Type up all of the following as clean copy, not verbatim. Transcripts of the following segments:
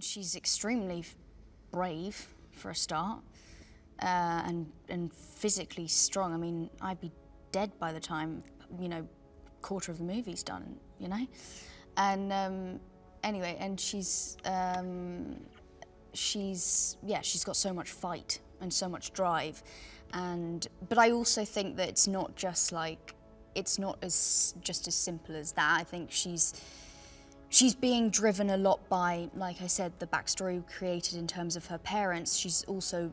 She's extremely brave, for a start, and physically strong. I mean, I'd be dead by the time, you know, quarter of the movie's done, you know? And anyway, and she's got so much fight and so much drive. But I also think that it's not just like, it's not just as simple as that. I think she's being driven a lot by, like I said, the backstory created in terms of her parents. She's also,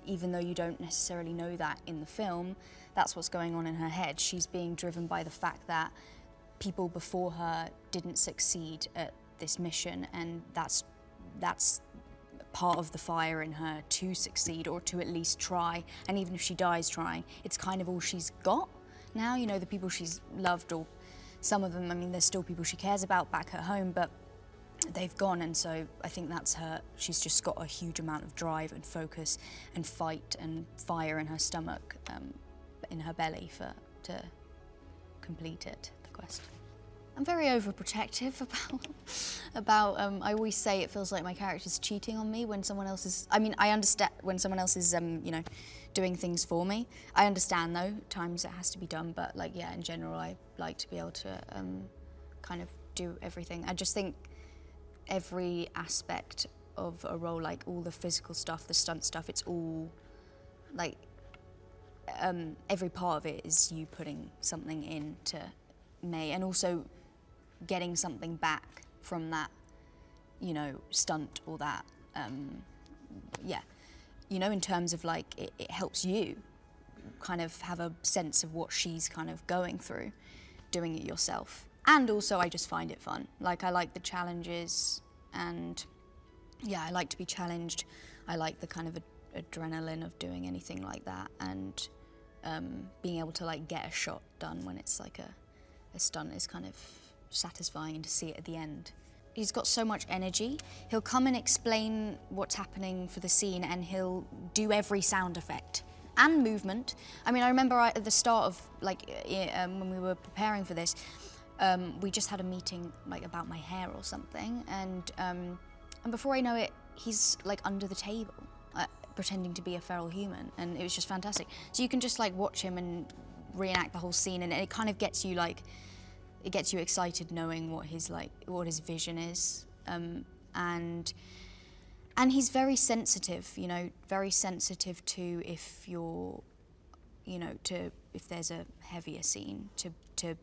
even though you don't necessarily know that in the film, that's what's going on in her head. She's being driven by the fact that people before her didn't succeed at this mission, and that's part of the fire in her to succeed, or to at least try. And even if she dies trying, it's kind of all she's got now. You know, the people she's loved, or some of them, I mean, there's still people she cares about back at home, but they've gone, and so I think that's her. She's just got a huge amount of drive and focus and fight and fire in her stomach, in her belly, to complete it, the quest. I'm very overprotective about I always say it feels like my character's cheating on me when someone else is, I mean, I understand when someone else is, you know, doing things for me. I understand though, times it has to be done, but like, yeah, in general, I like to be able to kind of do everything. I just think every aspect of a role, like all the physical stuff, the stunt stuff, it's all like, every part of it is you putting something into me, and also getting something back from that, you know, stunt or that, yeah. You know, in terms of like, it helps you kind of have a sense of what she's kind of going through, doing it yourself. And also I just find it fun. Like, I like the challenges, and yeah, I like to be challenged. I like the kind of adrenaline of doing anything like that, and being able to like get a shot done when it's like a stunt is kind of satisfying, and to see it at the end. He's got so much energy. He'll come and explain what's happening for the scene, and he'll do every sound effect and movement. I mean, I remember at the start of, like, when we were preparing for this, we just had a meeting like about my hair or something, and before I know it, he's like under the table, pretending to be a feral human, and it was just fantastic. So you can just like watch him and reenact the whole scene, and it kind of gets you like, it gets you excited knowing what his vision is, and he's very sensitive, you know, very sensitive to if you're, you know, if there's a heavier scene, to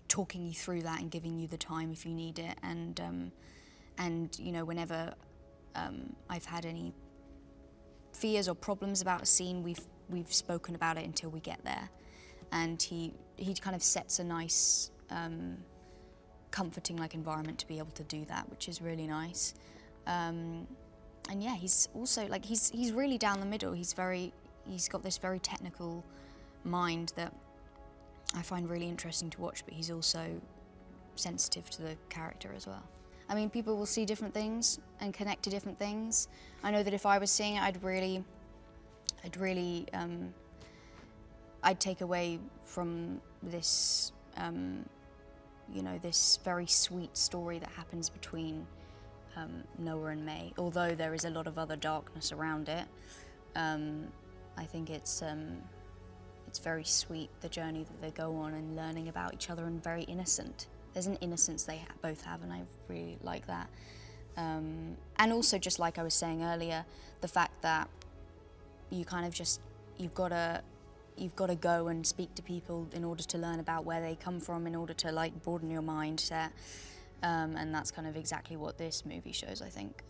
talking you through that and giving you the time if you need it, and you know, whenever I've had any fears or problems about a scene, we've spoken about it until we get there. And he kind of sets a nice, comforting like environment to be able to do that, which is really nice. And yeah, he's also like, he's really down the middle. He's got this very technical mind that I find really interesting to watch, but he's also sensitive to the character as well. I mean, people will see different things and connect to different things. I know that if I was seeing it, I'd take away from this, you know, this very sweet story that happens between Noah and May. Although there is a lot of other darkness around it, I think it's very sweet, the journey that they go on, and learning about each other, and very innocent. There's an innocence they both have, and I really like that. And also, just like I was saying earlier, the fact that you kind of just, you've got to go and speak to people in order to learn about where they come from, in order to like broaden your mindset, and that's kind of exactly what this movie shows, I think.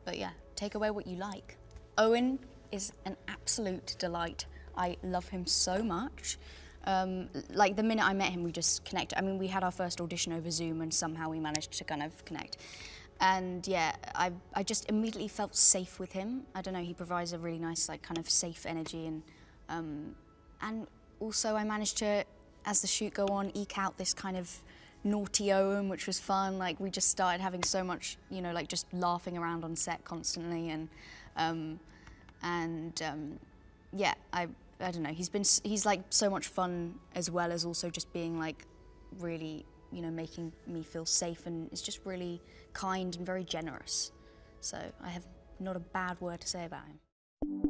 But yeah, take away what you like. Owen is an absolute delight. I love him so much. Like, the minute I met him, we just connected. I mean, we had our first audition over Zoom, and somehow we managed to kind of connect. And yeah, I just immediately felt safe with him. I don't know, he provides a really nice, like, kind of safe energy, and also I managed to, as the shoot go on, eke out this kind of naughty Owen, which was fun. Like we just started having so much, you know, like just laughing around on set constantly, yeah, I don't know. He's like so much fun as well as also just being like really, you know, making me feel safe, and is just really kind and very generous. So I have not a bad word to say about him.